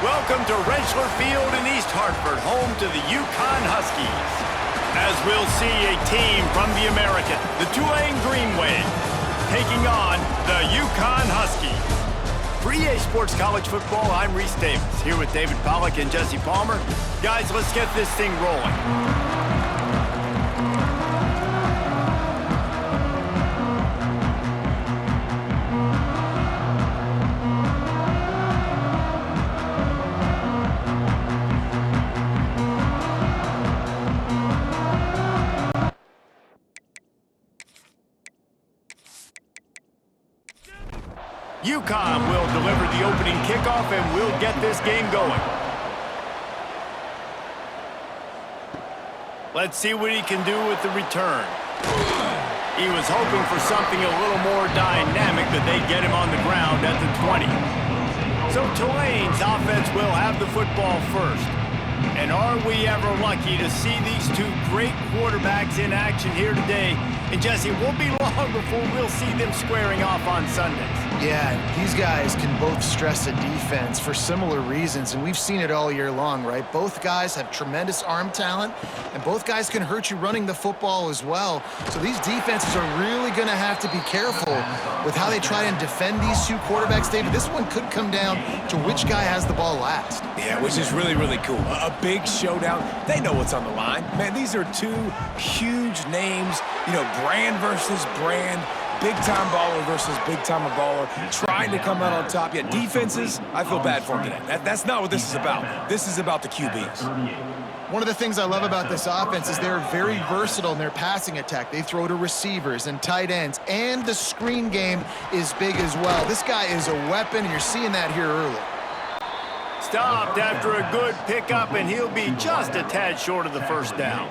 Welcome to Rentschler Field in East Hartford, home to the UCONN Huskies. As we'll see a team from the American, the Tulane Green Wave, taking on the UCONN Huskies. For EA Sports College Football, I'm Reese Davis, here with David Pollack and Jesse Palmer. Guys, let's get this thing rolling. UConn will deliver the opening kickoff and we'll get this game going. Let's see what he can do with the return. He was hoping for something a little more dynamic, but they get him on the ground at the 20. So Tulane's offense will have the football first. And are we ever lucky to see these two great quarterbacks in action here today? And Jesse, it won't be long before we'll see them squaring off on Sundays. Yeah, these guys can both stress a defense for similar reasons, and we've seen it all year long, right? Both guys have tremendous arm talent, and both guys can hurt you running the football as well. So these defenses are really going to have to be careful with how they try and defend these two quarterbacks. David, this one could come down to which guy has the ball last. Yeah, which is really, really cool. A big showdown. They know what's on the line. Man, these are two huge names, you know, brand versus brand. Big-time baller versus big-time baller, trying to come out on top. Yeah, defenses, I feel bad for them today. That's not what this is about. This is about the QBs. One of the things I love about this offense is they're very versatile in their passing attack. They throw to receivers and tight ends, and the screen game is big as well. This guy is a weapon, and you're seeing that here early. Stopped after a good pickup, and he'll be just a tad short of the first down.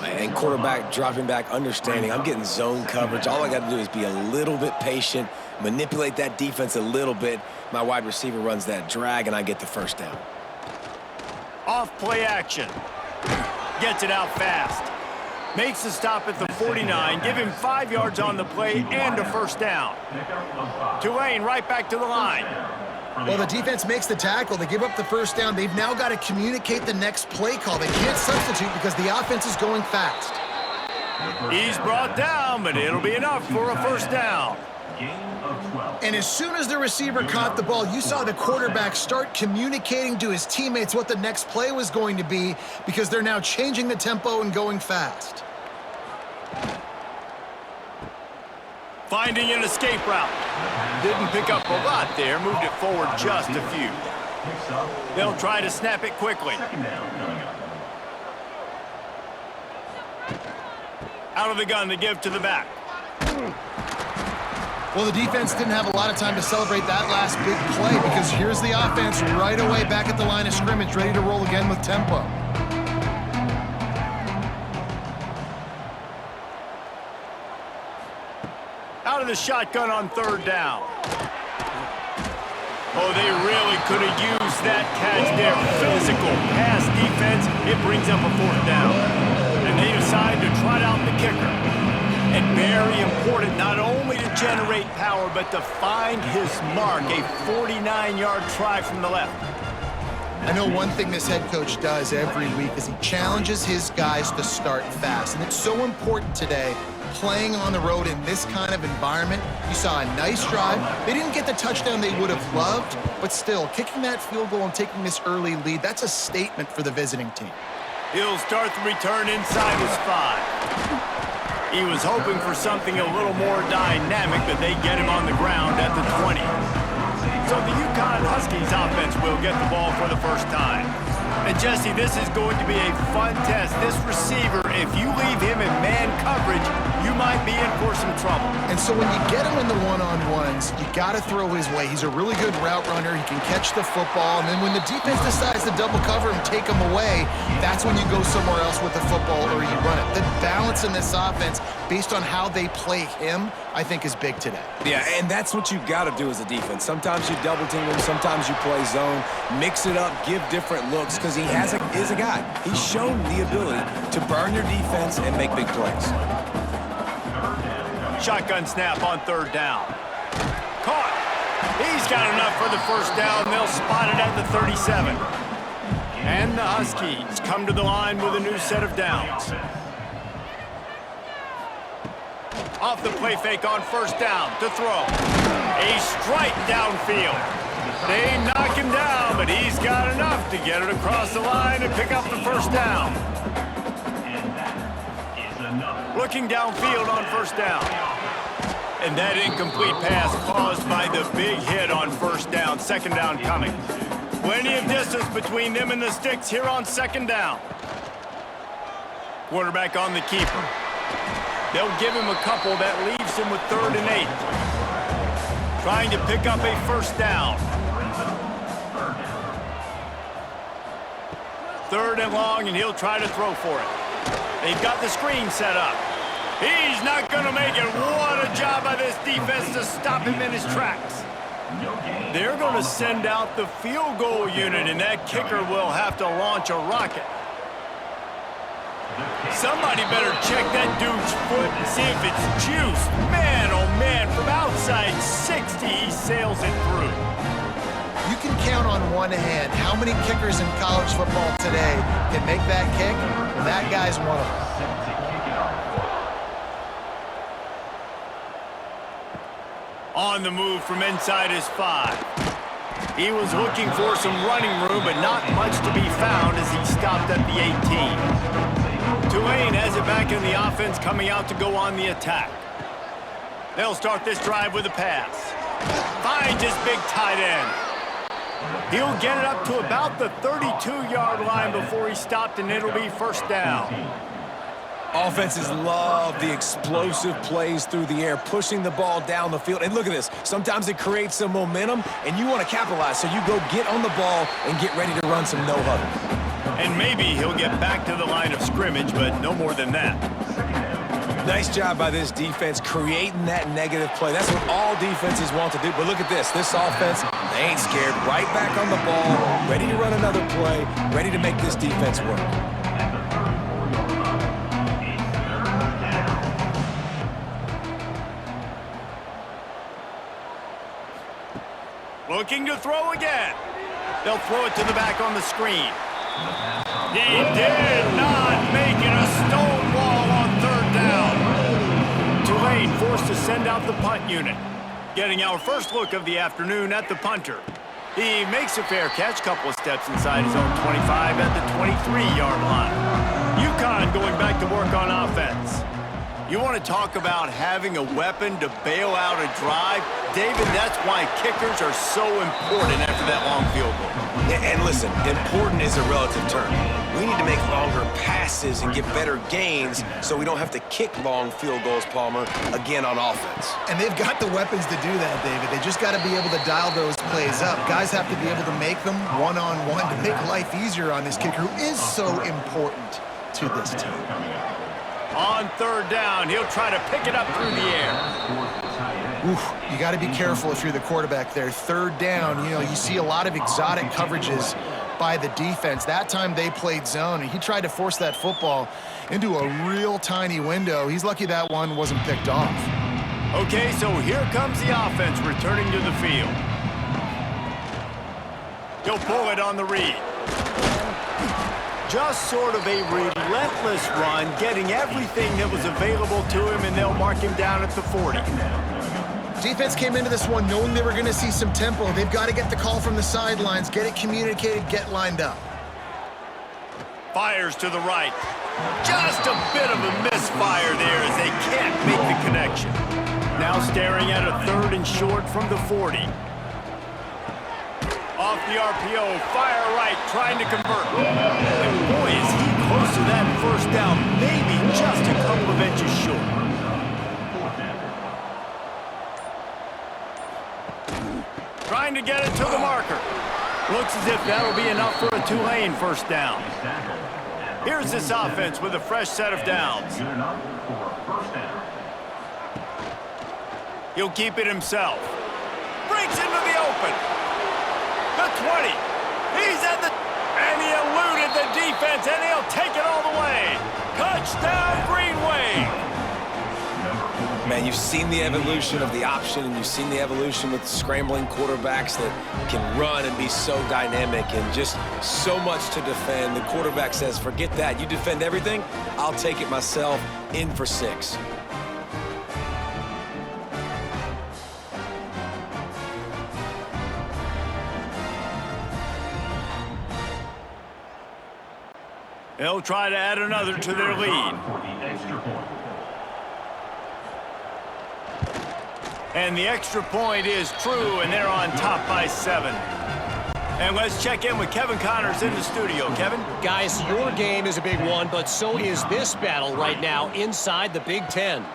And quarterback dropping back, understanding I'm getting zone coverage. All I got to do is be a little bit patient, manipulate that defense a little bit. My wide receiver runs that drag, and I get the first down. Off play action. Gets it out fast. Makes the stop at the 49. Give him 5 yards on the play and a first down. Tulane right back to the line. Well, the defense makes the tackle. They give up the first down. They've now got to communicate the next play call. They can't substitute because the offense is going fast. He's brought down, but it'll be enough for a first down. And as soon as the receiver caught the ball, you saw the quarterback start communicating to his teammates what the next play was going to be because they're now changing the tempo and going fast. Finding an escape route. Didn't pick up a lot there, moved it forward just a few. They'll try to snap it quickly. Out of the gun to give to the back. Well, the defense didn't have a lot of time to celebrate that last big play because here's the offense right away back at the line of scrimmage, ready to roll again with tempo. Out of the shotgun on third down. Oh, they really could have used that catch there. Physical pass defense. It brings up a fourth down. And they decide to trot out the kicker. And very important, not only to generate power, but to find his mark. A 49-yard try from the left. I know one thing this head coach does every week is he challenges his guys to start fast. And it's so important today, playing on the road in this kind of environment. You saw a nice drive. They didn't get the touchdown they would have loved, but still, kicking that field goal and taking this early lead, that's a statement for the visiting team. He'll start the return inside his 5. He was hoping for something a little more dynamic, but they get him on the ground at the 20. So the UConn Huskies offense will get the ball for the first time. And Jesse, this is going to be a fun test. This receiver, if you leave him in man coverage, you might be in for some trouble. And so when you get him in the one-on-ones, you got to throw his way. He's a really good route runner. He can catch the football. And then when the defense decides to double cover and take him away, that's when you go somewhere else with the football or you run it. The balance in this offense, based on how they play him, I think is big today. Yeah, and that's what you got to do as a defense. Sometimes you double team him, sometimes you play zone, mix it up, give different looks, because he is a guy. He's shown the ability to burn your defense and make big plays. Shotgun snap on third down. Caught. He's got enough for the first down. They'll spot it at the 37. And the Huskies come to the line with a new set of downs. Off the play fake on first down to throw. A strike downfield. They knock him down, but he's got enough to get it across the line and pick up the first down. Looking downfield on first down. And that incomplete pass caused by the big hit on first down. Second down coming. Plenty of distance between them and the sticks here on second down. Quarterback on the keeper. They'll give him a couple. That leaves him with 3rd and 8. Trying to pick up a first down. 3rd and long, and he'll try to throw for it. They've got the screen set up. He's not going to make it. What a job by this defense to stop him in his tracks. They're going to send out the field goal unit, and that kicker will have to launch a rocket. Somebody better check that dude's foot and see if it's juiced. Man, oh man, from outside 60, he sails it through. You can count on one hand how many kickers in college football today can make that kick, and that guy's one of them. On the move from inside his 5. He was looking for some running room, but not much to be found as he stopped at the 18. Tulane has it back in the offense, coming out to go on the attack. They'll start this drive with a pass. Finds his big tight end. He'll get it up to about the 32-yard line before he stopped, and it'll be first down. Offenses love the explosive plays through the air, pushing the ball down the field. And look at this. Sometimes it creates some momentum, and you want to capitalize. So you go get on the ball and get ready to run some no-huddle. And maybe he'll get back to the line of scrimmage, but no more than that. Nice job by this defense creating that negative play. That's what all defenses want to do. But look at this. This offense, they ain't scared. Right back on the ball, ready to run another play, ready to make this defense work. Looking to throw again. They'll throw it to the back on the screen. He did not make it. A stone wall on 3rd down. Tulane forced to send out the punt unit. Getting our first look of the afternoon at the punter. He makes a fair catch, couple of steps inside his own 25 at the 23-yard line. UConn going back to work on offense. You want to talk about having a weapon to bail out a drive? David, that's why kickers are so important after that long field goal. Yeah, and listen, important is a relative term. We need to make longer passes and get better gains so we don't have to kick long field goals, Palmer, again on offense. And they've got the weapons to do that, David. They just got to be able to dial those plays up. Guys have to be able to make them one-on-one to make life easier on this kicker who is so important to this team. On 3rd down, he'll try to pick it up through the air. Oof, you got to be careful if you're the quarterback there. 3rd down, you see a lot of exotic coverages by the defense. That time they played zone, and he tried to force that football into a real tiny window. He's lucky that one wasn't picked off. Okay, so here comes the offense returning to the field. He'll pull it on the read. Just sort of a relentless run, getting everything that was available to him, and they'll mark him down at the 40. Defense came into this one knowing they were going to see some tempo. They've got to get the call from the sidelines, get it communicated, get lined up. Fires to the right. Just a bit of a misfire there as they can't make the connection. Now staring at a 3rd and short from the 40. Off the RPO, fire right, trying to convert. And boy, is he close to that first down, maybe just a couple of inches short. Trying to get it to the marker. Looks as if that'll be enough for a Tulane first down. Here's this offense with a fresh set of downs. He'll keep it himself. Breaks into the open. The 20. He's at the... And he eluded the defense, and he'll take it all the way. Touchdown, Green Wave. Man, you've seen the evolution of the option, and you've seen the evolution with scrambling quarterbacks that can run and be so dynamic and just so much to defend. The quarterback says, forget that. You defend everything, I'll take it myself. In for 6. They'll try to add another to their lead. And the extra point is true, and they're on top by 7. And let's check in with Kevin Connors in the studio. Kevin? Guys, your game is a big one, but so is this battle right now inside the Big Ten.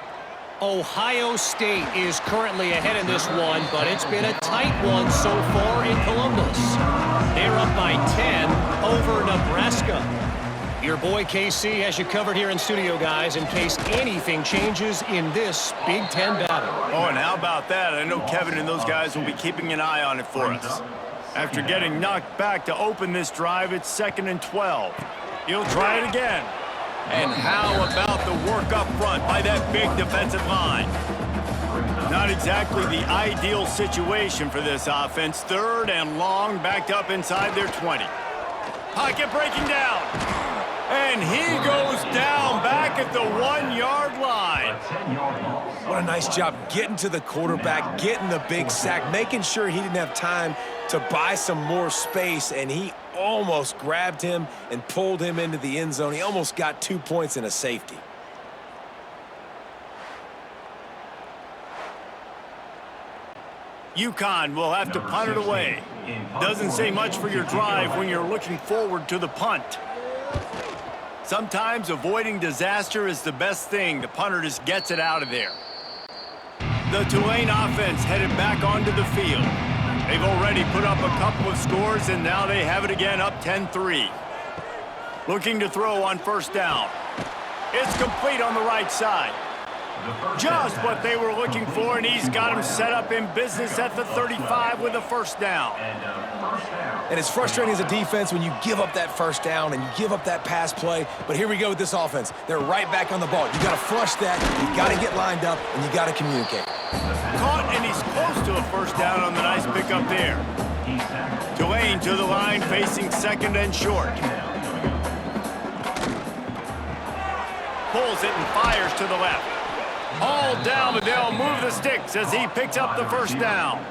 Ohio State is currently ahead in this one, but it's been a tight one so far in Columbus. They're up by 10 over Nebraska. Your boy KC has you covered here in studio, guys, in case anything changes in this Big Ten battle. Oh, and how about that? I know Kevin and those guys will be keeping an eye on it for us. After getting knocked back to open this drive, it's 2nd and 12. He'll try it again. And how about the work up front by that big defensive line? Not exactly the ideal situation for this offense. 3rd and long, backed up inside their 20. Pocket breaking down. And he goes down back at the 1-yard line. What a nice job getting to the quarterback, getting the big sack, making sure he didn't have time to buy some more space, and he almost grabbed him and pulled him into the end zone. He almost got 2 points and a safety. UConn will have to punt it away. Doesn't say much for your drive when you're looking forward to the punt. Sometimes avoiding disaster is the best thing. The punter just gets it out of there. The Tulane offense headed back onto the field. They've already put up a couple of scores, and now they have it again, up 10-3. Looking to throw on 1st down. It's complete on the right side. Just what they were looking for, and he's got him set up in business at the 35 with a 1st down. And it's frustrating as a defense when you give up that 1st down and you give up that pass play. But here we go with this offense. They're right back on the ball. You got to flush that. You got to get lined up, and you got to communicate. Caught, and he's close to a 1st down on the nice pickup there. Tulane to the line, facing 2nd and short. Pulls it and fires to the left. All down, but they'll move the sticks as he picks up the 1st down.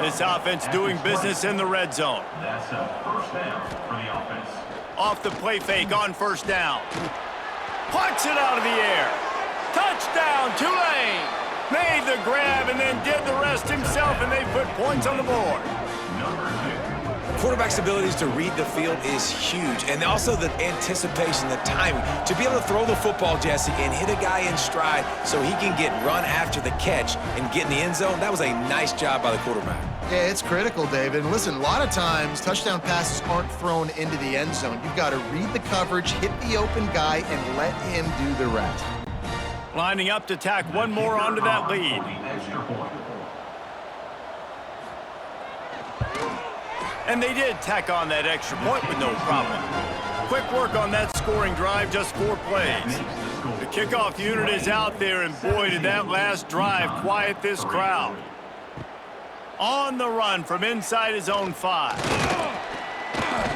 This offense doing business in the red zone. That's a 1st down for the offense. Off the play fake on 1st down. Plucks it out of the air. Touchdown, Tulane! Made the grab and then did the rest himself, and they put points on the board. Quarterback's abilities to read the field is huge, and also the anticipation, the timing. To be able to throw the football, Jesse, and hit a guy in stride so he can get run after the catch and get in the end zone, that was a nice job by the quarterback. Yeah, it's critical, David. And listen, a lot of times touchdown passes aren't thrown into the end zone. You've got to read the coverage, hit the open guy, and let him do the rest. Lining up to tack one more onto that lead. And they did tack on that extra point with no problem. Quick work on that scoring drive, just 4 plays. The kickoff unit is out there, and boy, did that last drive quiet this crowd. On the run from inside his own 5.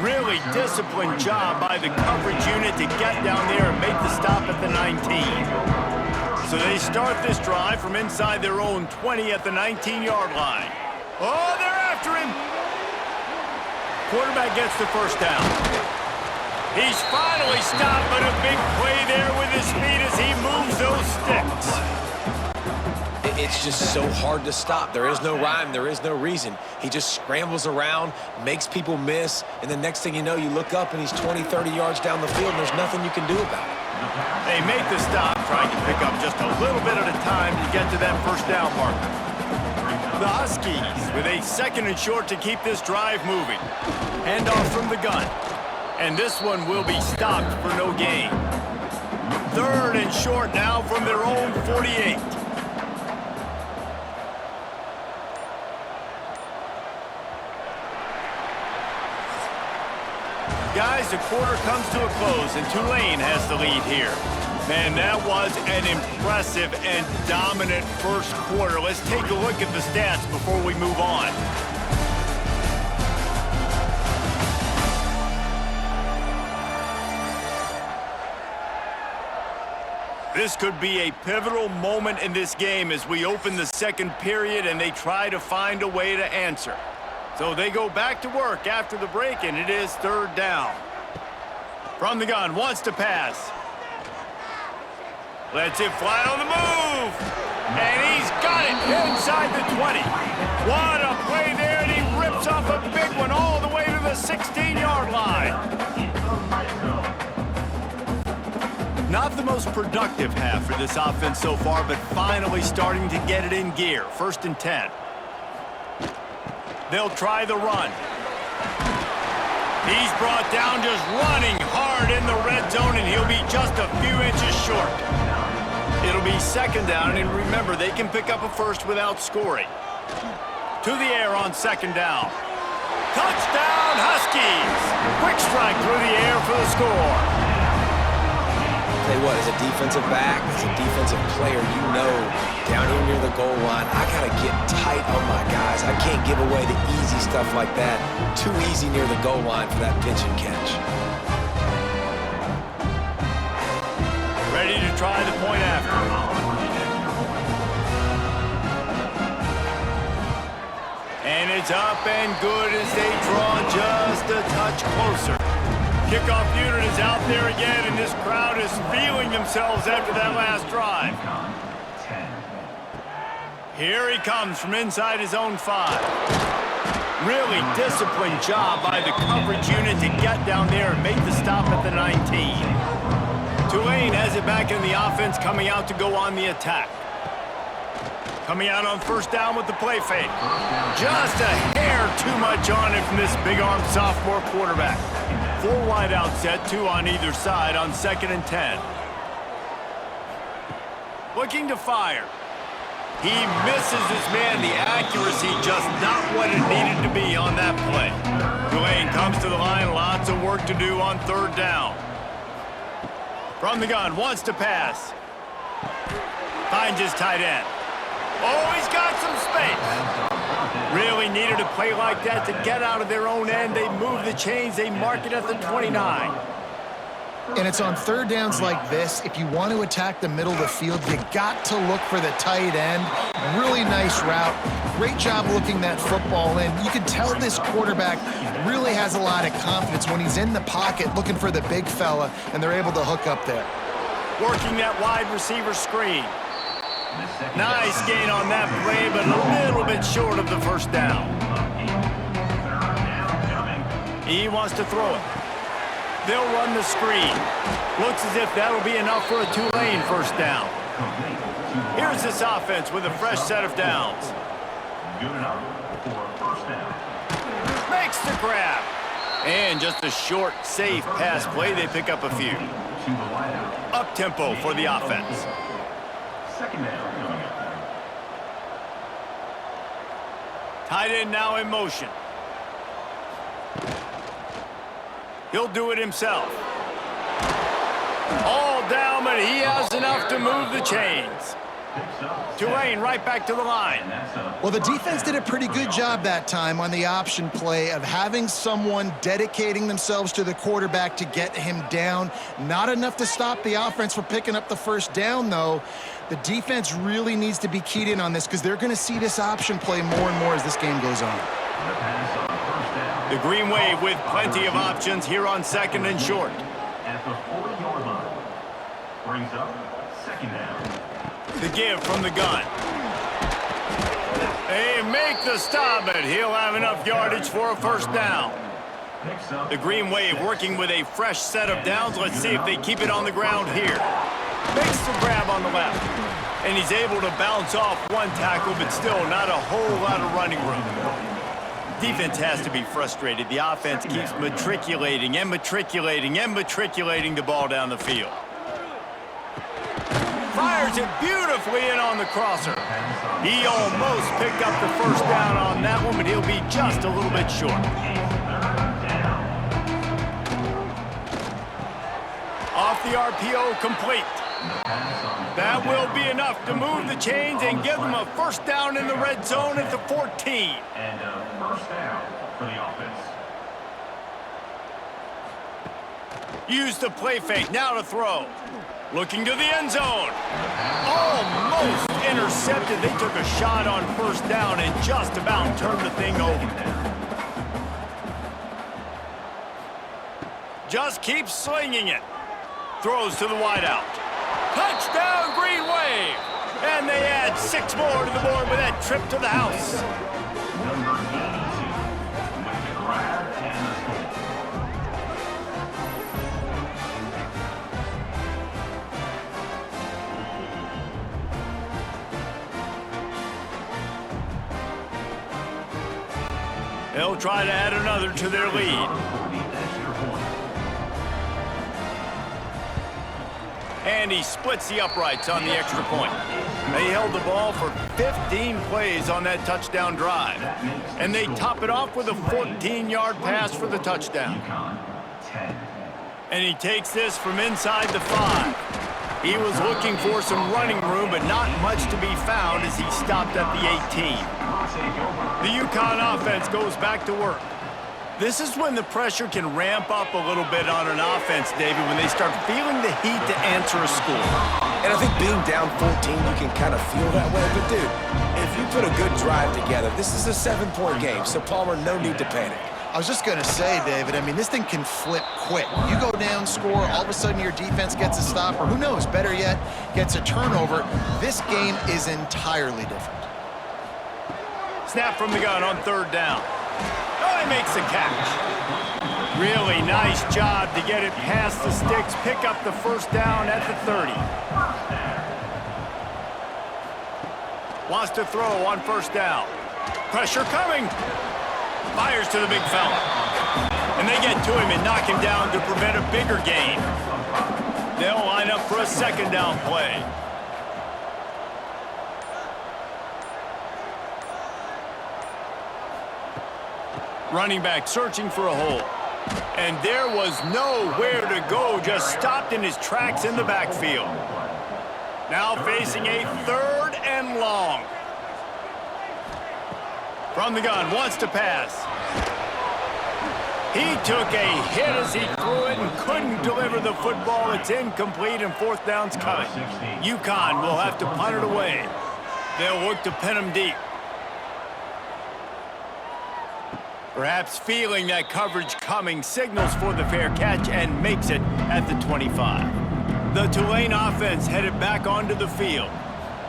Really disciplined job by the coverage unit to get down there and make the stop at the 19. So they start this drive from inside their own 20 at the 19-yard line. Oh, they're after him. Quarterback gets the 1st down. He's finally stopped, but a big play there with his feet as he moves those sticks. It's just so hard to stop. There is no rhyme. There is no reason. He just scrambles around, makes people miss, and the next thing you know, you look up and he's 20, 30 yards down the field, and there's nothing you can do about it. They make the stop, trying to pick up just a little bit at a time to get to that 1st down marker. The Huskies with a 2nd and short to keep this drive moving. Handoff from the gun. And this one will be stopped for no gain. 3rd and short now from their own 48. Guys, the quarter comes to a close, and Tulane has the lead here. Man, that was an impressive and dominant first quarter. Let's take a look at the stats before we move on. This could be a pivotal moment in this game as we open the second period and they try to find a way to answer. So they go back to work after the break, and it is third down. From the gun, wants to pass. Lets it fly on the move. And he's got it inside the 20. What a play there, and he rips off a big one all the way to the 16-yard line. Not the most productive half for this offense so far, but finally starting to get it in gear. 1st and 10. They'll try the run. He's brought down just running hard in the red zone, and he'll be just a few inches short. It'll be 2nd down, and remember, they can pick up a first without scoring. To the air on 2nd down. Touchdown, Huskies! Quick strike through the air for the score. Tell you what, as a defensive back, as a defensive player, you know, down here near the goal line, I got to get tight on my guys. I can't give away the easy stuff like that. Too easy near the goal line for that pitch and catch. Ready to try the point after. And it's up and good as they draw just a touch closer. Kickoff unit is out there again, and this crowd is feeling themselves after that last drive. Here he comes from inside his own 5. Really disciplined job by the coverage unit to get down there and make the stop at the 19. Tulane has it back in the offense, coming out to go on the attack. Coming out on 1st down with the play fake. Just a hair too much on it from this big-armed sophomore quarterback. 4 wide out set, 2 on either side on 2nd and 10. Looking to fire. He misses his man. The accuracy just not what it needed to be on that play. Tulane comes to the line. Lots of work to do on 3rd down. From the gun, wants to pass. Finds his tight end. Oh, he's got some space. Really needed a play like that to get out of their own end. They move the chains. They mark it at the 29. And it's on 3rd downs like this. If you want to attack the middle of the field, you got to look for the tight end. Really nice route. Great job looking that football in. You can tell this quarterback really has a lot of confidence when he's in the pocket looking for the big fella, and they're able to hook up there. Working that wide receiver screen. Nice gain on that play, but a little bit short of the 1st down. He wants to throw it. They'll run the screen. Looks as if that'll be enough for a Tulane 1st down. Here's this offense with a fresh set of downs. Good enough for a 1st down. Makes the grab. And just a short, safe pass play. They pick up a few. To the wideout. Up-tempo for the offense. 2nd down coming up. Tight end now in motion. He'll do it himself. All down, but he has enough to move the chains. Tulane right back to the line. Well, the defense did a pretty good job that time on the option play of having someone dedicating themselves to the quarterback to get him down. Not enough to stop the offense from picking up the 1st down, though. The defense really needs to be keyed in on this because they're going to see this option play more and more as this game goes on. The Green Wave with plenty of options here on 2nd and short. At the 40-yard line. Brings up 2nd down. The give from the gun. They make the stop, but he'll have enough yardage for a 1st down. The Green Wave working with a fresh set of downs. Let's see if they keep it on the ground here. Makes the grab on the left. And he's able to bounce off one tackle, but still not a whole lot of running room. Defense has to be frustrated. The offense keeps matriculating and matriculating and matriculating the ball down the field. Fires it beautifully in on the crosser. He almost picked up the 1st down on that one, but he'll be just a little bit short. Off the RPO, complete. That will be enough to move the chains and give them a first down in the red zone at the 14. And a first down for the offense. Use the play fake, now to throw. Looking to the end zone. Almost intercepted. They took a shot on first down and just about turned the thing over. Just keeps slinging it. Throws to the wideout. Touchdown, Green Wave! And they add 6 more to the board with that trip to the house. Number 82 with the grab and the score. They'll try to add another to their lead. And he splits the uprights on the extra point. They held the ball for 15 plays on that touchdown drive. And they top it off with a 14-yard pass for the touchdown. UCONN 10. And he takes this from inside the 5. He was looking for some running room, but not much to be found as he stopped at the 18. The UConn offense goes back to work. This is when the pressure can ramp up a little bit on an offense, David, when they start feeling the heat to answer a score. And I think being down 14, you can kind of feel that way. But, dude, if you put a good drive together, this is a 7-point game. So, Palmer, no need to panic. I was just going to say, David, I mean, this thing can flip quick. You go down, score, all of a sudden your defense gets a stop, or who knows, better yet, gets a turnover. This game is entirely different. Snap from the gun on 3rd down. Oh, he makes the catch. Really nice job to get it past the sticks, pick up the first down at the 30. Wants to throw on 1st down. Pressure coming. Fires to the big fella. And they get to him and knock him down to prevent a bigger gain. They'll line up for a 2nd down play. Running back searching for a hole. And there was nowhere to go, just stopped in his tracks in the backfield. Now facing a 3rd and long. From the gun, wants to pass. He took a hit as he threw it and couldn't deliver the football. It's incomplete and 4th down's coming. UConn will have to punt it away. They'll look to pin him deep. Perhaps feeling that coverage coming, signals for the fair catch and makes it at the 25. The Tulane offense headed back onto the field.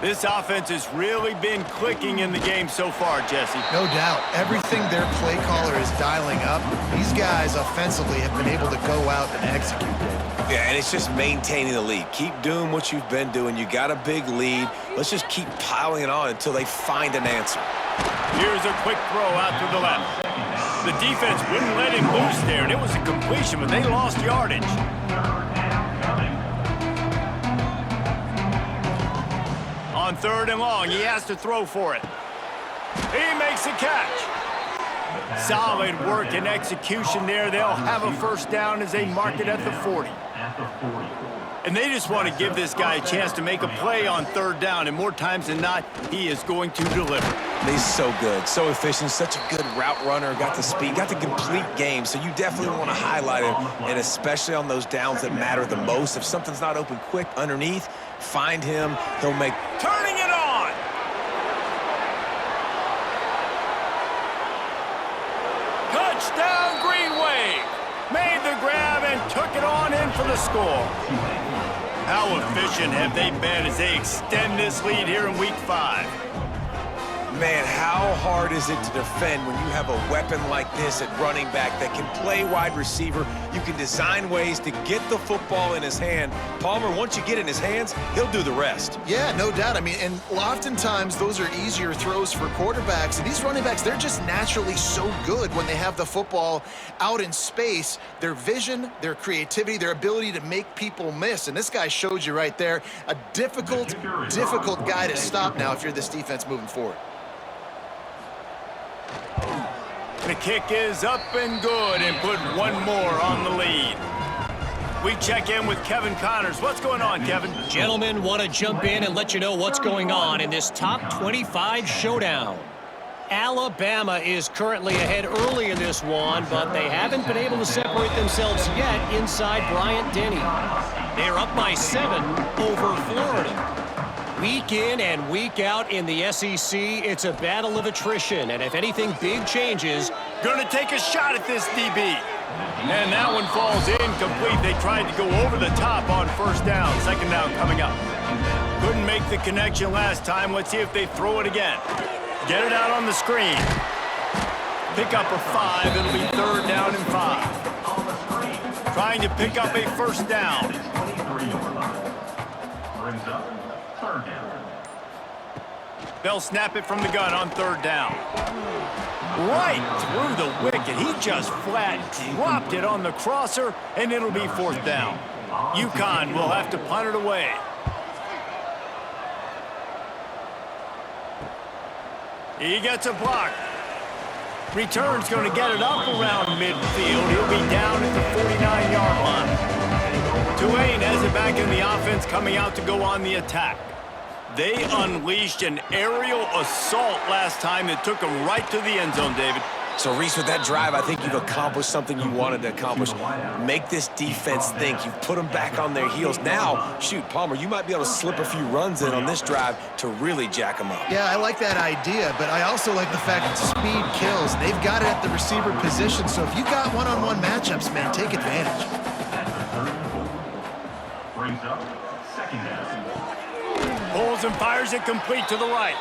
This offense has really been clicking in the game so far, Jesse. No doubt. Everything their play caller is dialing up, these guys offensively have been able to go out and execute it. Yeah, and it's just maintaining the lead. Keep doing what you've been doing. You got a big lead. Let's just keep piling it on until they find an answer. Here's a quick throw out to the left. The defense wouldn't let him loose there, and it was a completion, but they lost yardage. On 3rd and long, he has to throw for it. He makes the catch. Solid work and execution there. They'll have a 1st down as they mark it at the 40. And they just want to give this guy a chance to make a play on 3rd down, and more times than not, he is going to deliver. He's so good, so efficient, such a good route runner, got the speed, got the complete game, so you definitely want to highlight him, and especially on those downs that matter the most. If something's not open quick underneath, find him, he'll make... Turning it on! Touchdown, Green Wave! Made the grab and took it on in for the score. How efficient have they been as they extend this lead here in Week 5? Man, how hard is it to defend when you have a weapon like this at running back that can play wide receiver? You can design ways to get the football in his hand. Palmer, once you get it in his hands, he'll do the rest. Yeah, no doubt. I mean, and oftentimes those are easier throws for quarterbacks. And these running backs, they're just naturally so good when they have the football out in space. Their vision, their creativity, their ability to make people miss. And this guy showed you right there, a difficult guy to stop now if you're this defense moving forward. The kick is up and good and put one more on the lead. We check in with Kevin Connors. What's going on, Kevin? Gentlemen, want to jump in and let you know what's going on in this top 25 showdown. Alabama is currently ahead early in this one, but they haven't been able to separate themselves yet inside Bryant-Denny. They're up by 7 over Florida. Week in and week out in the SEC, it's a battle of attrition, and if anything big changes... Gonna take a shot at this DB. And that one falls incomplete. They tried to go over the top on first down. Second down coming up. Couldn't make the connection last time. Let's see if they throw it again. Get it out on the screen. Pick up a 5. It'll be third down and 5. Trying to pick up a first down. Brings up third down. They'll snap it from the gun on third down. Right through the wicket. He just flat dropped it on the crosser, and it'll be fourth down. UConn will have to punt it away. He gets a block. Return's going to get it up around midfield. He'll be down at the 49-yard line. Tulane has it back in the offense, coming out to go on the attack. They unleashed an aerial assault last time that took them right to the end zone, David. So, Reese, with that drive, I think you've accomplished something you wanted to accomplish. Make this defense think. You've put them back on their heels. Now, shoot, Palmer, you might be able to slip a few runs in on this drive to really jack them up. Yeah, I like that idea, but I also like the fact that speed kills. They've got it at the receiver position, so if you got one-on-one matchups, man, take advantage. Brings up second down. Pulls and fires it complete to the right.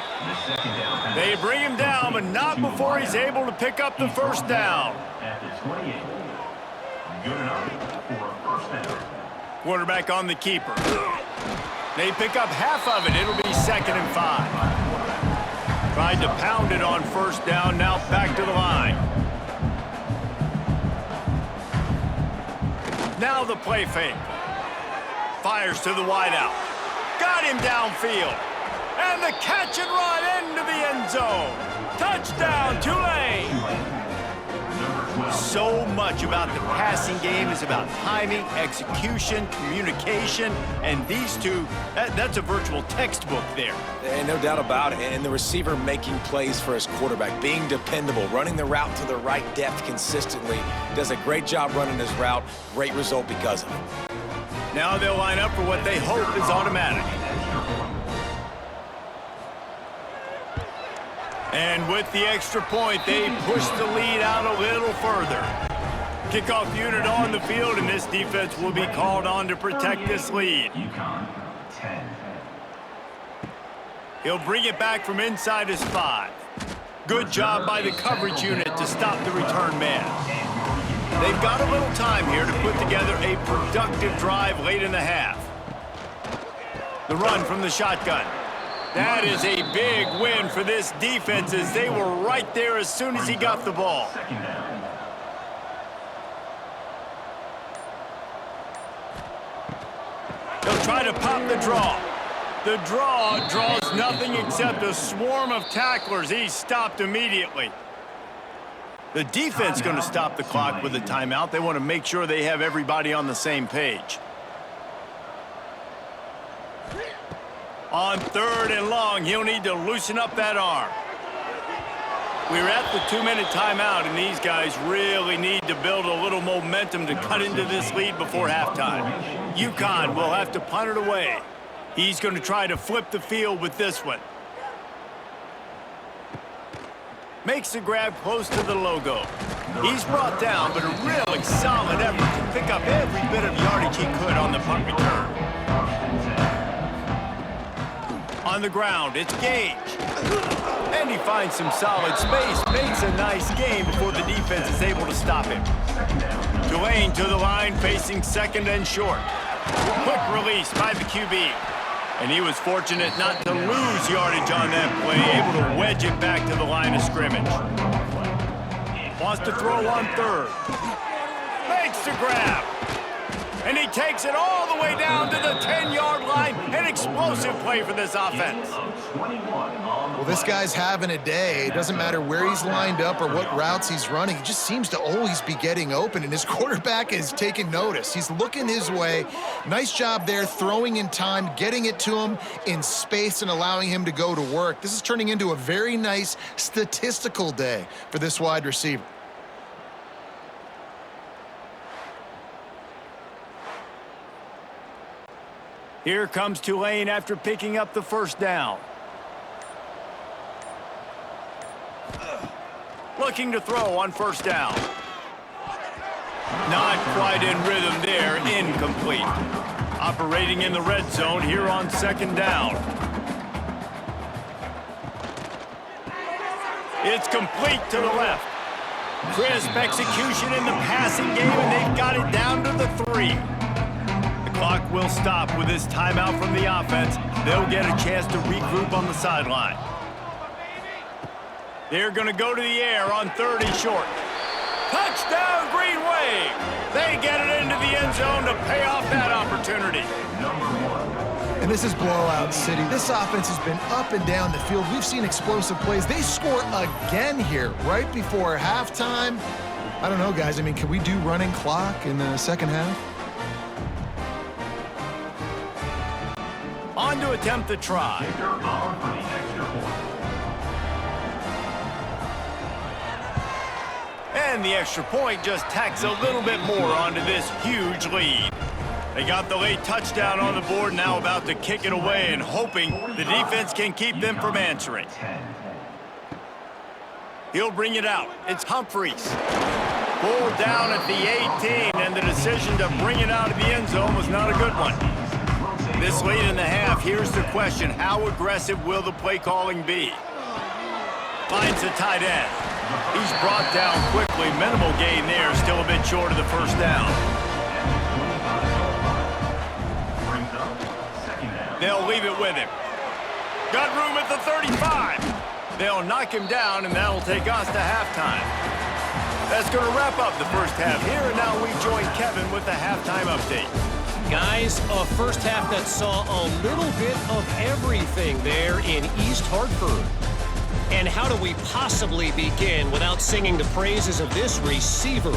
They bring him down, but not before he's able to pick up the first down. At the 28. Good enough for a first down. Quarterback on the keeper. They pick up half of it. It'll be second and 5. Tried to pound it on first down, now back to the line. Now the play fake. Fires to the wideout. Got him downfield. And the catch and run into the end zone. Touchdown, Tulane. So much about the passing game is about timing, execution, communication, and these two, that's a virtual textbook there. And no doubt about it. And the receiver making plays for his quarterback, being dependable, running the route to the right depth consistently. Does a great job running his route. Great result because of it. Now they'll line up for what they hope is automatic. And with the extra point, they push the lead out a little further. Kickoff unit on the field, and this defense will be called on to protect this lead. UConn 10. He'll bring it back from inside his 5. Good job by the coverage unit to stop the return man. They've got a little time here to put together a productive drive late in the half. The run from the shotgun. That is a big win for this defense as they were right there as soon as he got the ball. Second down. They'll try to pop the draw. The draw draws nothing except a swarm of tacklers. He's stopped immediately. The defense going to stop the clock with a timeout. They want to make sure they have everybody on the same page. On third and long, he'll need to loosen up that arm. We're at the 2-minute timeout, and these guys really need to build a little momentum to cut into this lead before halftime. UConn will have to punt it away. He's going to try to flip the field with this one. Makes the grab close to the logo. He's brought down, but a really solid effort to pick up every bit of yardage he could on the punt return. On the ground, it's Gage. And he finds some solid space, makes a nice gain before the defense is able to stop him. Tulane to the line, facing second and short. Quick release by the QB. And he was fortunate not to lose yardage on that play, able to wedge it back to the line of scrimmage. Wants to throw on third. Makes the grab. And he takes it all the way down to the 10-yard line. An explosive play for this offense. Well, this guy's having a day. It doesn't matter where he's lined up or what routes he's running. He just seems to always be getting open, and his quarterback is taking notice. He's looking his way. Nice job there, throwing in time, getting it to him in space and allowing him to go to work. This is turning into a very nice statistical day for this wide receiver. Here comes Tulane after picking up the first down. Looking to throw on first down. Not quite in rhythm there, incomplete. Operating in the red zone here on second down. It's complete to the left. Crisp execution in the passing game, and they've got it down to the 3. Clock will stop with this timeout from the offense. They'll get a chance to regroup on the sideline. They're going to go to the air on 30 short. Touchdown, Green Wave! They get it into the end zone to pay off that opportunity. And this is blowout city. This offense has been up and down the field. We've seen explosive plays. They score again here right before halftime. I don't know, guys. I mean, can we do running clock in the second half? On to attempt the try. And the extra point just tacks a little bit more onto this huge lead. They got the late touchdown on the board, now about to kick it away and hoping the defense can keep them from answering. He'll bring it out. It's Humphreys. Pulled down at the 18, and the decision to bring it out of the end zone was not a good one. This late in the half, here's the question. How aggressive will the play calling be? Finds the tight end. He's brought down quickly. Minimal gain there, still a bit short of the first down. They'll leave it with him. Got room at the 35. They'll knock him down, and that'll take us to halftime. That's going to wrap up the first half here, and now we join Kevin with the halftime update. Guys, a first half that saw a little bit of everything there in East Hartford. And how do we possibly begin without singing the praises of this receiver?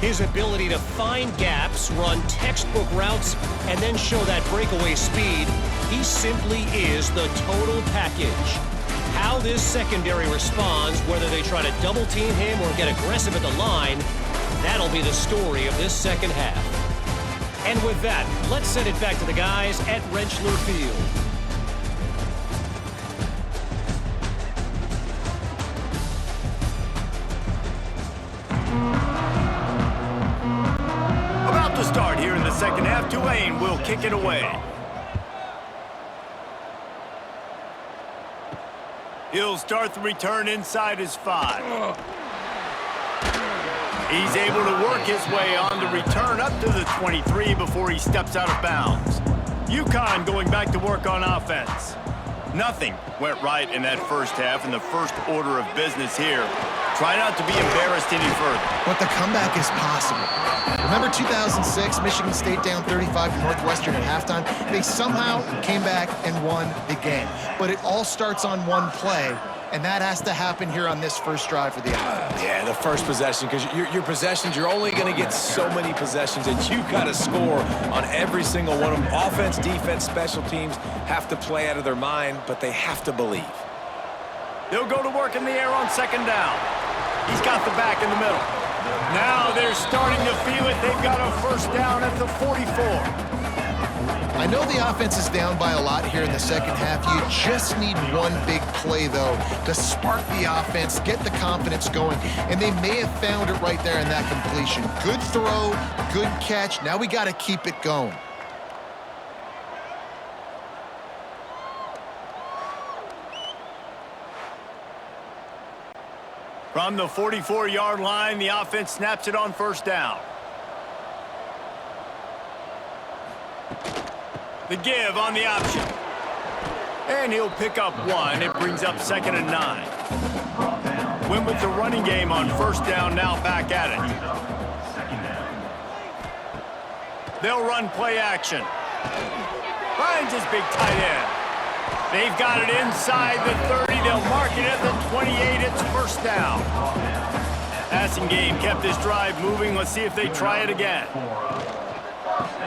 His ability to find gaps, run textbook routes, and then show that breakaway speed. He simply is the total package. How this secondary responds, whether they try to double team him or get aggressive at the line, that'll be the story of this second half. And with that, let's send it back to the guys at Rentschler Field. About to start here in the second half. Tulane will kick it away. He'll start the return inside his 5. He's able to work his way on the return up to the 23 before he steps out of bounds. UConn going back to work on offense. Nothing went right in that first half, and the first order of business here. Try not to be embarrassed any further. But the comeback is possible. Remember 2006, Michigan State down 35 to Northwestern at halftime? They somehow came back and won the game. But it all starts on one play, and that has to happen here on this first drive for the offense. Yeah, the first possession, because your possessions, you're only going to get so many possessions, and you got to score on every single one of them. Offense, defense, special teams have to play out of their mind, but they have to believe. They'll go to work in the air on second down. He's got the back in the middle. Now they're starting to feel it. They've got a first down at the 44. I know the offense is down by a lot here in the second half. You just need one big play, though, to spark the offense, get the confidence going, and they may have found it right there in that completion. Good throw, good catch. Now we got to keep it going. From the 44-yard line, the offense snaps it on first down. The give on the option. And he'll pick up one. It brings up 2nd and 9. Went with the running game on first down, now back at it. They'll run play action. Finds his big tight end. They've got it inside the 30. They'll mark it at the 28. It's first down. Passing game kept this drive moving. Let's see if they try it again.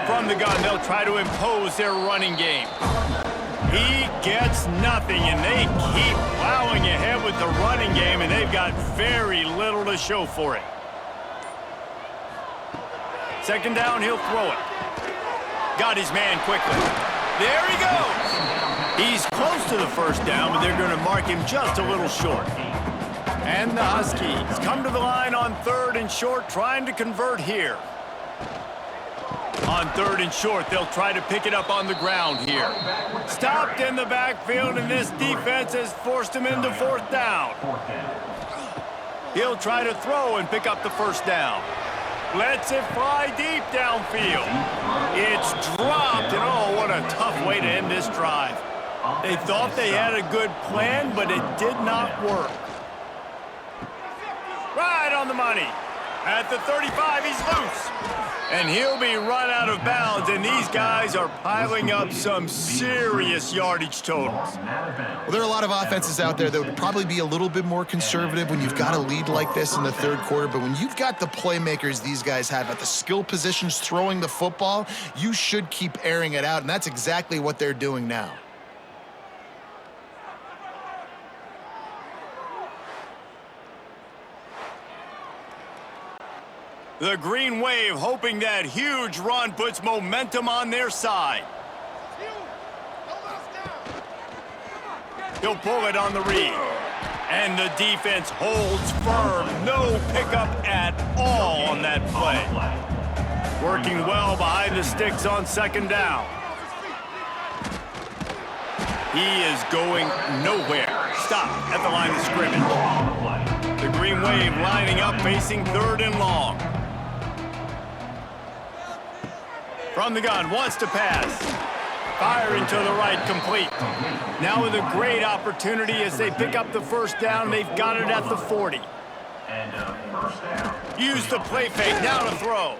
From the gun, they'll try to impose their running game. He gets nothing, and they keep plowing ahead with the running game, and they've got very little to show for it. Second down, he'll throw it. Got his man quickly. There he goes. He's close to the first down, but they're going to mark him just a little short. And the Huskies come to the line on 3rd and short, trying to convert here. On 3rd and short, they'll try to pick it up on the ground here. Stopped in the backfield, and this defense has forced him into 4th down. He'll try to throw and pick up the first down. Lets it fly deep downfield. It's dropped, and oh, what a tough way to end this drive. They thought they had a good plan, but it did not work. Right on the money. At the 35, he's loose. And he'll be run out of bounds, and these guys are piling up some serious yardage totals. Well, there are a lot of offenses out there that would probably be a little bit more conservative when you've got a lead like this in the 3rd quarter, but when you've got the playmakers these guys have at the skill positions throwing the football, you should keep airing it out, and that's exactly what they're doing now. The Green Wave hoping that huge run puts momentum on their side. He'll pull it on the read. And the defense holds firm. No pickup at all on that play. Working well behind the sticks on 2nd down. He is going nowhere. Stop at the line of scrimmage. The Green Wave lining up, facing 3rd and long. From the gun, wants to pass. Firing to the right, complete. Now with a great opportunity as they pick up the first down. They've got it at the 40. And first down. Use the play fake, now to throw.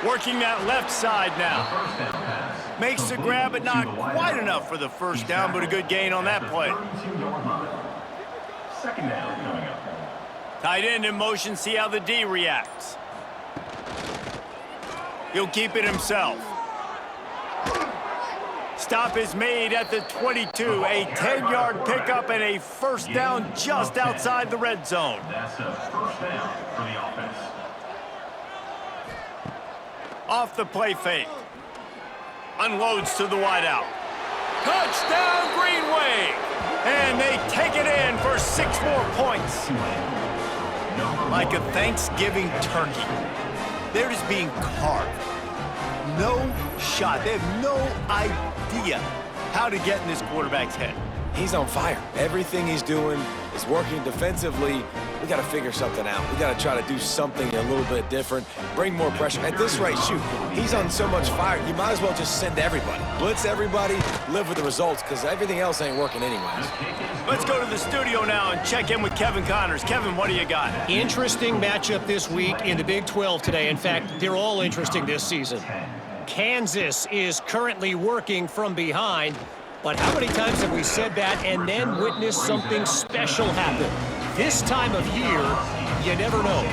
Working that left side now. Makes the grab, but not quite enough for the first down, but a good gain on that play. 32-yard line. Second down coming up. Tight end in motion, see how the D reacts. He'll keep it himself. Stop is made at the 22. A 10-yard pickup and a first down just outside the red zone. That's a first down for the offense. Off the play fake. Unloads to the wideout. Touchdown, Green Wave! And they take it in for 6 more points. Like a Thanksgiving turkey. They're just being carved. No shot. They have no idea how to get in this quarterback's head. He's on fire. Everything he's doing is working defensively. We got to figure something out. We got to try to do something a little bit different, bring more pressure. At this rate, shoot, he's on so much fire, you might as well just send everybody. Blitz everybody, live with the results, because everything else ain't working anyways. Let's go to the studio now and check in with Kevin Connors. Kevin, what do you got? Interesting matchup this week in the Big 12 today. In fact, they're all interesting this season. Kansas is currently working from behind, but how many times have we said that and then witnessed something special happen? This time of year, you never know.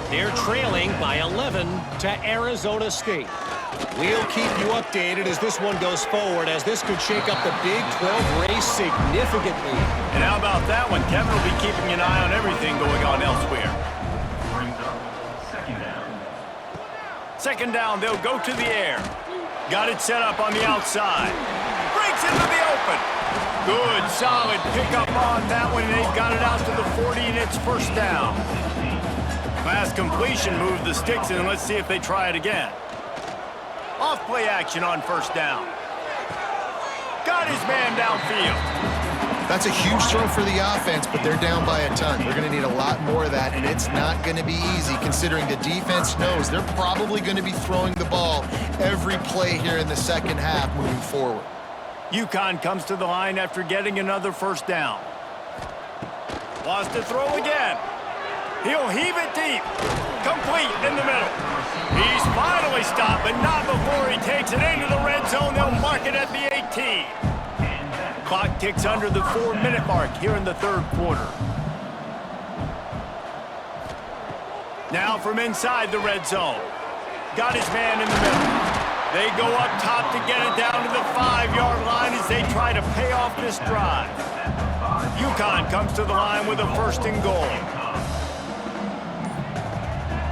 They're trailing by 11 to Arizona State. We'll keep you updated as this one goes forward, as this could shake up the Big 12 race significantly. And how about that one? Kevin will be keeping an eye on everything going on elsewhere. Brings up second down. Second down, they'll go to the air. Got it set up on the outside. Breaks into the open. Good, solid pickup on that one. They've got it out to the 40, and it's first down. Pass completion, move the sticks in. Let's see if they try it again. Off play action on first down. Got his man downfield. That's a huge throw for the offense, but they're down by a ton. They're going to need a lot more of that, and it's not going to be easy considering the defense knows they're probably going to be throwing the ball every play here in the second half moving forward. UConn comes to the line after getting another first down. Lost to throw again. He'll heave it deep. Complete in the middle. He's finally stopped, but not before he takes it into the red zone. They'll mark it at the 18. Clock ticks under the 4-minute mark here in the third quarter. Now from inside the red zone. Got his man in the middle. They go up top to get it down to the 5-yard line as they try to pay off this drive. UConn comes to the line with a 1st and goal.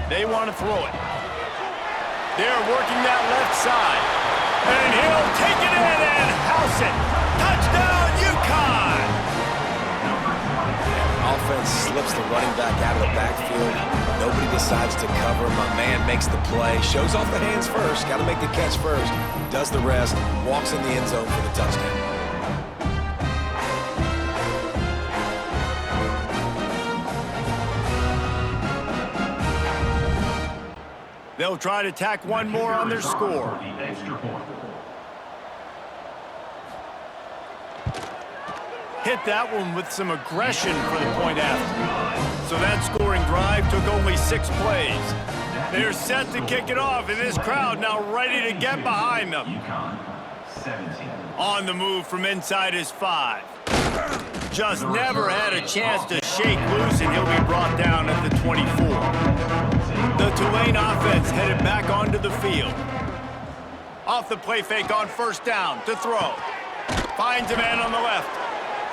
They want to throw it. They're working that left side. And he'll take it in and house it. Touchdown, UConn! Offense slips the running back out of the backfield. Nobody decides to cover. My man makes the play. Shows off the hands first. Got to make the catch first. Does the rest. Walks in the end zone for the touchdown. They'll try to tack one more on their score. Hit that one with some aggression for the point after. So that scoring drive took only 6 plays. They're set to kick it off, and this crowd now ready to get behind them. On the move from inside his 5. Just never had a chance to shake loose, and he'll be brought down at the 24. The Tulane offense headed back onto the field. Off the play fake on 1st down to throw. Finds a man on the left.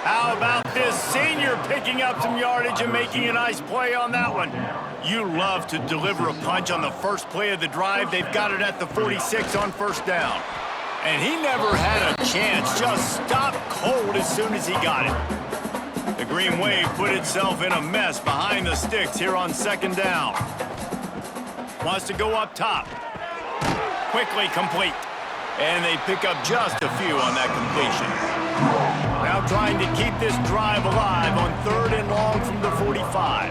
How about this senior picking up some yardage and making a nice play on that one? You love to deliver a punch on the first play of the drive. They've got it at the 46 on 1st down. And he never had a chance, just stopped cold as soon as he got it. The Green Wave put itself in a mess behind the sticks here on 2nd down. Wants to go up top. Quickly complete. And they pick up just a few on that completion. Now trying to keep this drive alive on 3rd and long from the 45.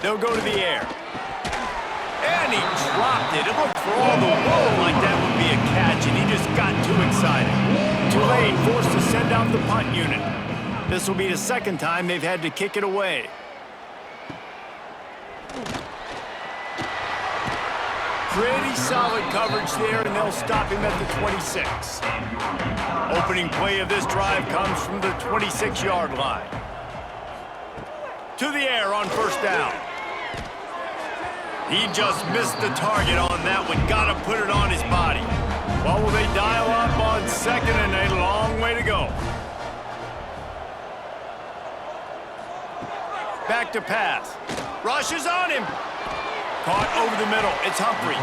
They'll go to the air. And he dropped it. It looked for all the world like that would be a catch, and he just got too excited. Tulane forced to send out the punt unit. This will be the 2nd time they've had to kick it away. Pretty solid coverage there, and they'll stop him at the 26. Opening play of this drive comes from the 26-yard line. To the air on 1st down. He just missed the target on that one. Got to put it on his body. Well, will they dial up on 2nd and a long way to go? Back to pass. Rushes on him. Caught over the middle. It's Humphries.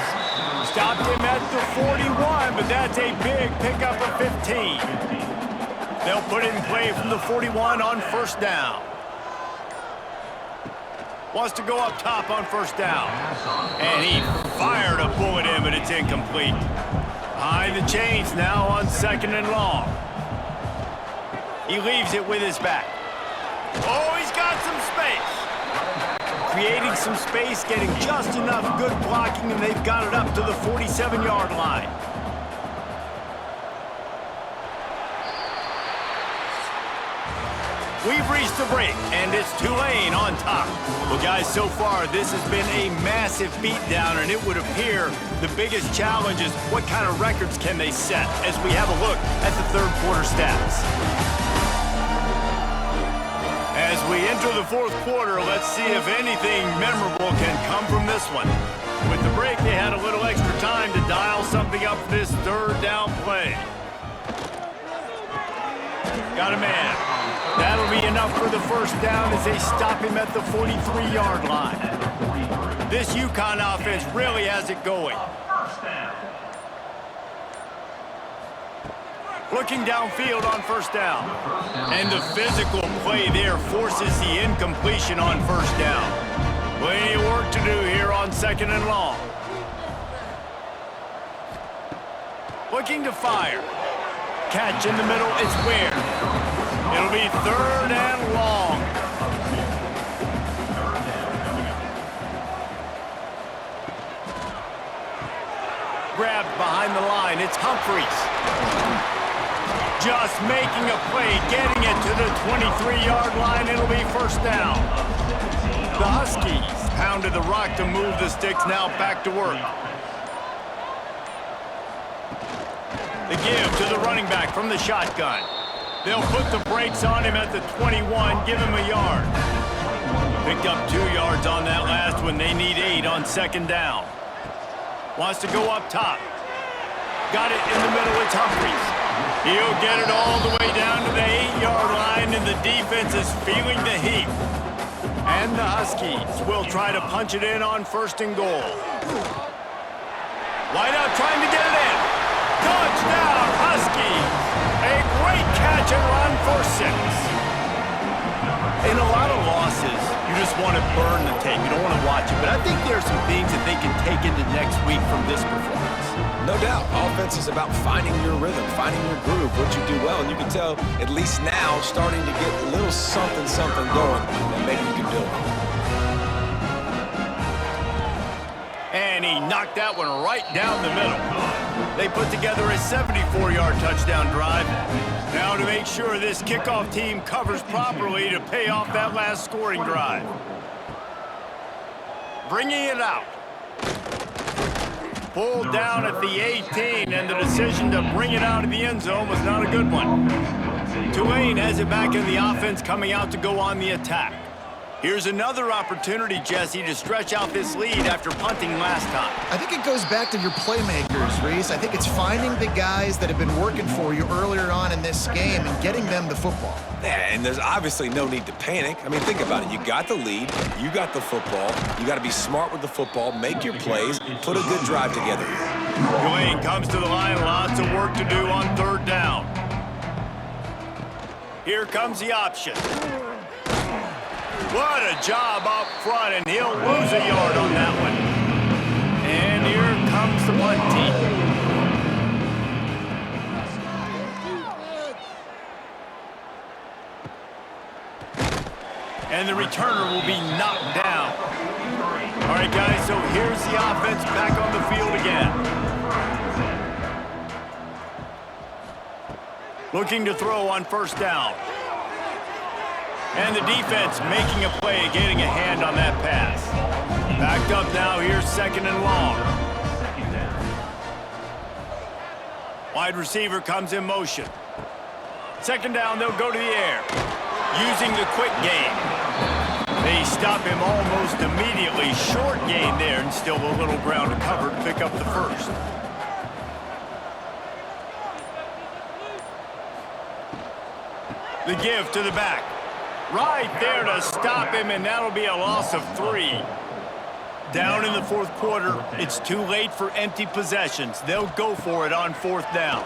Stopped him at the 41, but that's a big pickup of 15. They'll put it in play from the 41 on 1st down. Wants to go up top on 1st down. And he fired a bullet in, but it's incomplete. Behind the chains now on 2nd and long. He leaves it with his back. Oh, he's got some space. Creating some space, getting just enough good blocking, and they've got it up to the 47-yard line. We've reached the break, and it's Tulane on top. Well, guys, so far, this has been a massive beatdown, and it would appear the biggest challenge is what kind of records can they set as we have a look at the 3rd quarter stats. As we enter the 4th quarter, let's see if anything memorable can come from this one. With the break, they had a little extra time to dial something up for this 3rd down play. Got a man. That'll be enough for the 1st down as they stop him at the 43-yard line. This UConn offense really has it going. Looking downfield on 1st down. And the physical play there forces the incompletion on 1st down. Plenty of work to do here on 2nd and long. Looking to fire. Catch in the middle, it's Ware. It'll be 3rd and long. Grabbed behind the line, it's Humphries. Just making a play, getting it to the 23-yard line. It'll be 1st down. The Huskies pounded the rock to move the sticks. Now back to work. The give to the running back from the shotgun. They'll put the brakes on him at the 21, give him a yard. Picked up 2 yards on that last one. They need 8 on second down. Wants to go up top. Got it in the middle. It's Humphries. He'll get it all the way down to the 8-yard line, and the defense is feeling the heat. And the Huskies will try to punch it in on 1st and goal. Wideout trying to get it in. Touchdown, Huskies! A great catch and run for 6. In a lot of losses, you just want to burn the tape. You don't want to watch it. But I think there are some things that they can take into next week from this performance. No doubt. Offense is about finding your rhythm, finding your groove, what you do well. And you can tell, at least now, starting to get a little something going that maybe you can do it. And he knocked that one right down the middle. They put together a 74-yard touchdown drive. Now to make sure this kickoff team covers properly to pay off that last scoring drive. Bringing it out. Pulled down at the 18, and the decision to bring it out of the end zone was not a good one. Tulane has it back in the offense, coming out to go on the attack. Here's another opportunity, Jesse, to stretch out this lead after punting last time. I think it goes back to your playmakers, Reese. I think it's finding the guys that have been working for you earlier on in this game and getting them the football. Yeah, and there's obviously no need to panic. I mean, think about it. You got the lead. You got the football. You got to be smart with the football, make your plays, put a good drive together here. Tulane comes to the line. Lots of work to do on 3rd down. Here comes the option. What a job up front, and he'll lose a yard on that one. And here comes the punt team. And the returner will be knocked down. All right, guys, so here's the offense back on the field again. Looking to throw on 1st down. And the defense making a play, getting a hand on that pass. Backed up now, here's 2nd and long. Wide receiver comes in motion. 2nd down, they'll go to the air. Using the quick game. They stop him almost immediately. Short gain there, and still a little ground to cover to pick up the 1st. The give to the back. Right there to stop him, and that'll be a loss of 3. Down in the 4th quarter, it's too late for empty possessions. They'll go for it on 4th down.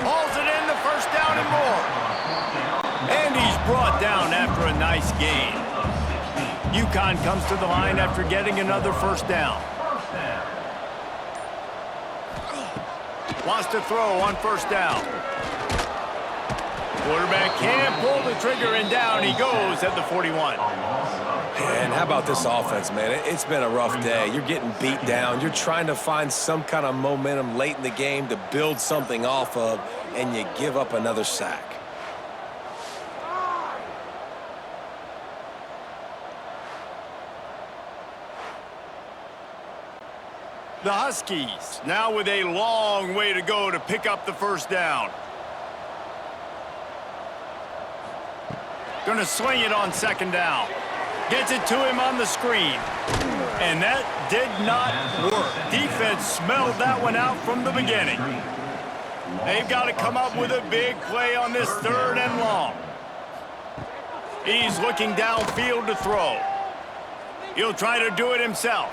Hauls it in, the 1st down and more. And he's brought down after a nice gain. UConn comes to the line after getting another 1st down. Wants to throw on 1st down. Quarterback can't pull the trigger, and down he goes at the 41. And how about this offense, man? It's been a rough day. You're getting beat down. You're trying to find some kind of momentum late in the game to build something off of, and you give up another sack. The Huskies now with a long way to go to pick up the 1st down. Gonna sling it on 2nd down. Gets it to him on the screen. And that did not work. Defense smelled that one out from the beginning. They've got to come up with a big play on this 3rd and long. He's looking downfield to throw. He'll try to do it himself.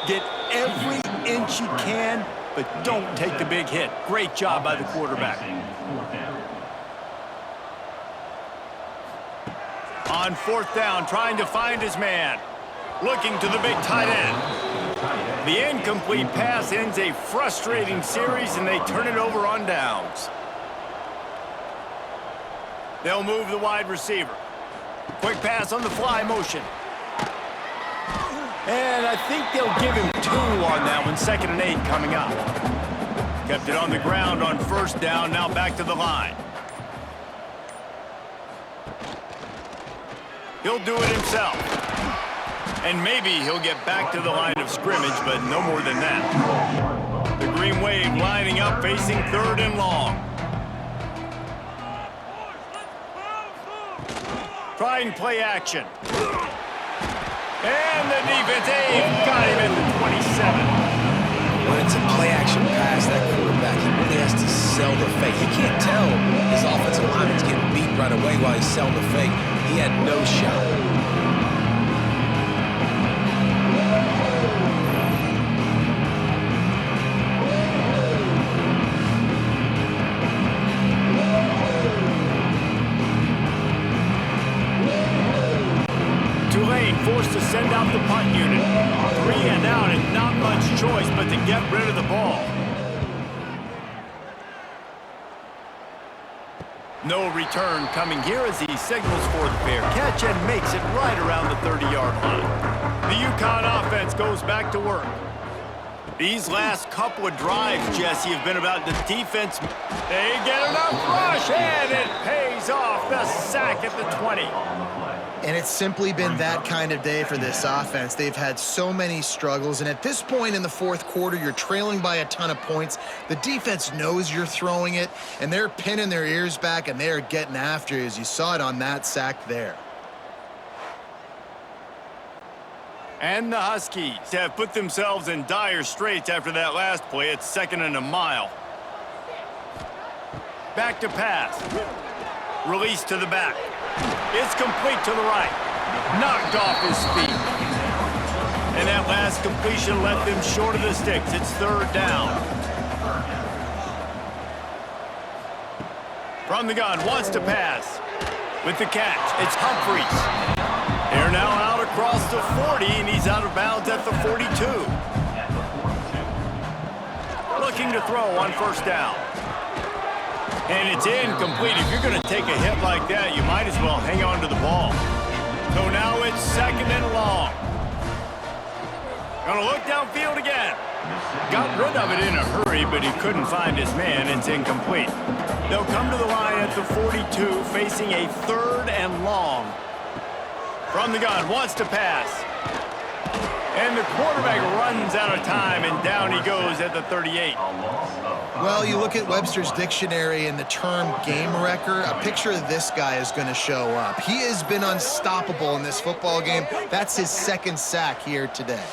Get every inch you can, but don't take the big hit. Great job by the quarterback. On 4th down, trying to find his man. Looking to the big tight end. The incomplete pass ends a frustrating series, and they turn it over on downs. They'll move the wide receiver. Quick pass on the fly motion. And I think they'll give him 2 on that one. 2nd and 8 coming up. Kept it on the ground on 1st down, now back to the line. He'll do it himself. And maybe he'll get back to the line of scrimmage, but no more than that. The Green Wave lining up, facing 3rd and long. Try and play action. And the defense, got him at the 27. When it's a play-action pass, that quarterback, he really has to sell the fake. He can't tell his offensive lineman's getting beat right away while he's selling the fake. He had no shot. Tulane forced to send out the punt unit. 3 and out and not much choice but to get rid of the ball. No return coming here as he signals for the fair catch and makes it right around the 30-yard line. The UConn offense goes back to work. These last couple of drives, Jesse, have been about the defense. They get enough rush, and it pays off. The sack at the 20. And it's simply been that kind of day for this offense. They've had so many struggles, and at this point in the 4th quarter, you're trailing by a ton of points. The defense knows you're throwing it, and they're pinning their ears back, and they're getting after you, as you saw it on that sack there. And the Huskies have put themselves in dire straits after that last play. It's 2nd and a mile. Back to pass. Release to the back. It's complete to the right. Knocked off his feet. And that last completion left them short of the sticks. It's 3rd down. From the gun, wants to pass. With the catch, it's Humphreys. They're now out across the 40, and he's out of bounds at the 42. Looking to throw on 1st down. And it's incomplete. If you're going to take a hit like that, you might as well hang on to the ball. So now it's 2nd and long. Going to look downfield again. Got rid of it in a hurry, but he couldn't find his man. It's incomplete. They'll come to the line at the 42, facing a 3rd and long. From the gun, wants to pass. And the quarterback runs out of time, and down he goes at the 38. Well, you look at Webster's dictionary and the term game wrecker, a picture of this guy is going to show up. He has been unstoppable in this football game. That's his 2nd sack here today.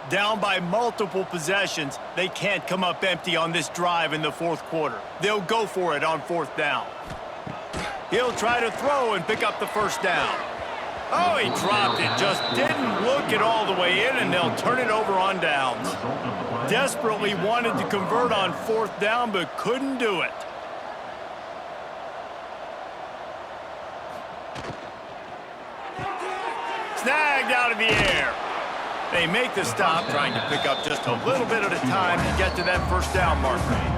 Down by multiple possessions, they can't come up empty on this drive in the 4th quarter. They'll go for it on 4th down. He'll try to throw and pick up the 1st down. Oh, he dropped it, just didn't look it all the way in, and they'll turn it over on downs. Desperately wanted to convert on 4th down, but couldn't do it. Snagged out of the air. They make the stop, trying to pick up just a little bit at a time to get to that 1st down marker.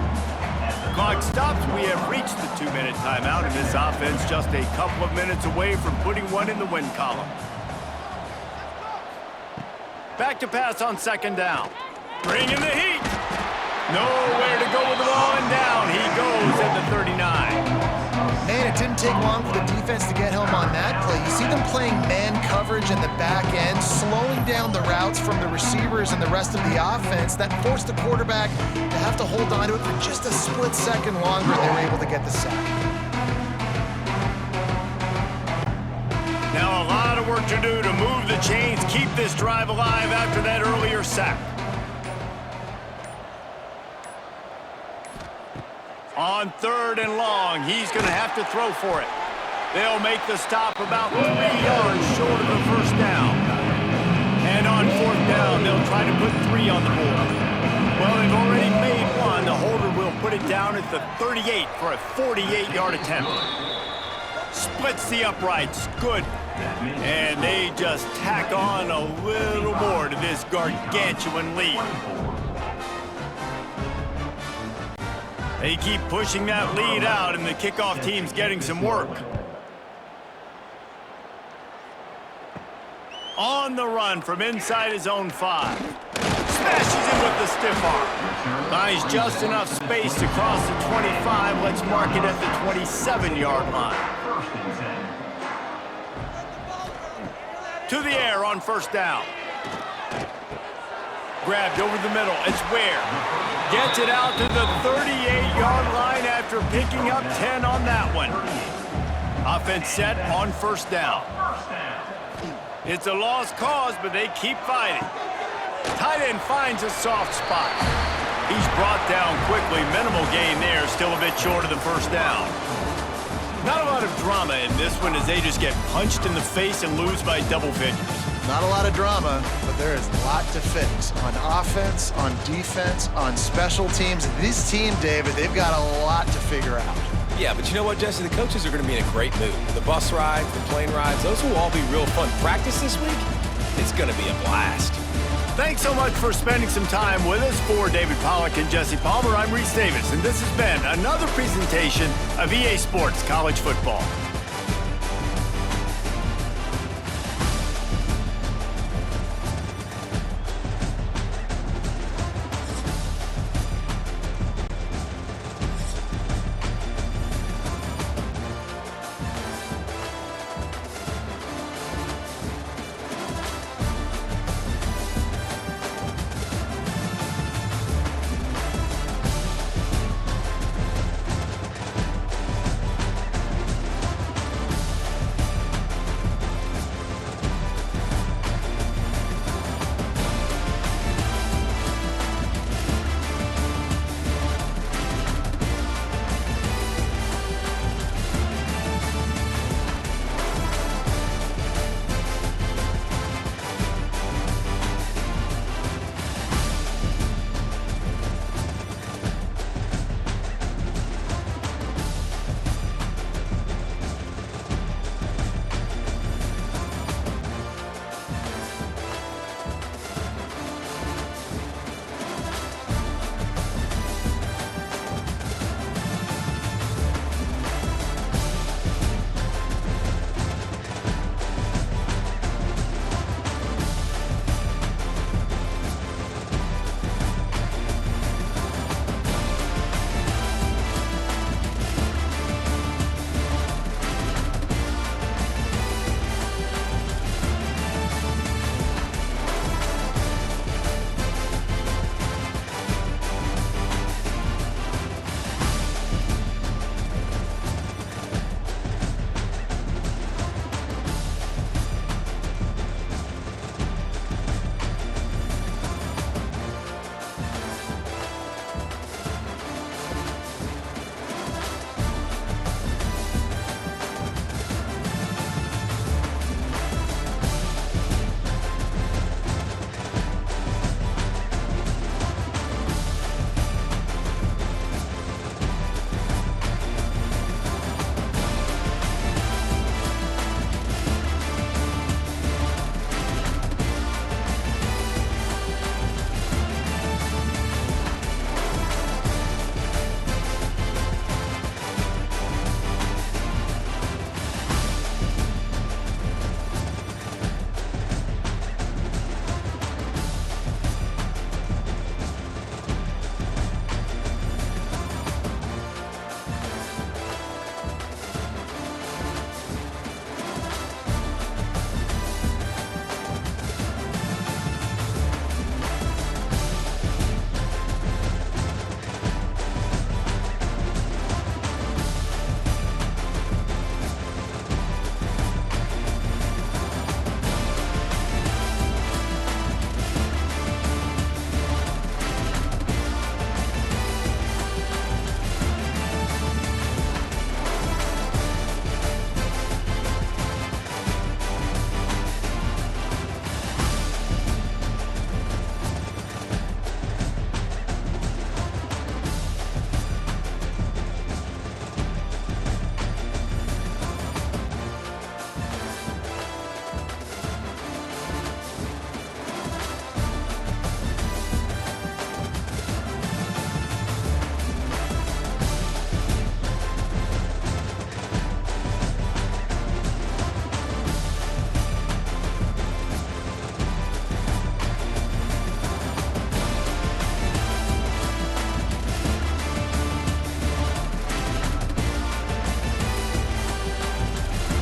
Clock stops. We have reached the 2-minute timeout, and this offense just a couple of minutes away from putting one in the win column. Back to pass on 2nd down. Bring in the heat. Nowhere to go with the ball, and down he goes at the 39. Man, it didn't take long for the defense to get home on that play. You see them playing man coverage in the back end, slowing down the routes from the receivers and the rest of the offense. That forced the quarterback to have to hold on to it for just a split second longer, and they were able to get the sack. Now a lot of work to do to move the chains, keep this drive alive after that earlier sack. On 3rd and long, he's going to have to throw for it. They'll make the stop about 3 yards short of the 1st down. And on 4th down, they'll try to put 3 on the board. Well, they've already made 1. The holder will put it down at the 38 for a 48-yard attempt. Splits the uprights. Good. And they just tack on a little more to this gargantuan lead. They keep pushing that lead out, and the kickoff team's getting some work. On the run from inside his own 5. Smashes him with the stiff arm. Finds just enough space to cross the 25. Let's mark it at the 27-yard line. First and 10. To the air on first down. Grabbed over the middle. It's Ware. Gets it out to the 38-yard line after picking up 10 on that one. Offense set on first down. It's a lost cause, but they keep fighting. Tight end finds a soft spot. He's brought down quickly. Minimal gain there. Still a bit short of the first down. Not a lot of drama in this one as they just get punched in the face and lose by double figures. Not a lot of drama, but there is a lot to fix on offense, on defense, on special teams. This team, David, they've got a lot to figure out. Yeah, but you know what, Jesse? The coaches are going to be in a great mood. The bus rides, the plane rides, those will all be real fun. Practice this week, it's going to be a blast. Thanks so much for spending some time with us. For David Pollack and Jesse Palmer, I'm Reese Davis, and this has been another presentation of EA Sports College Football.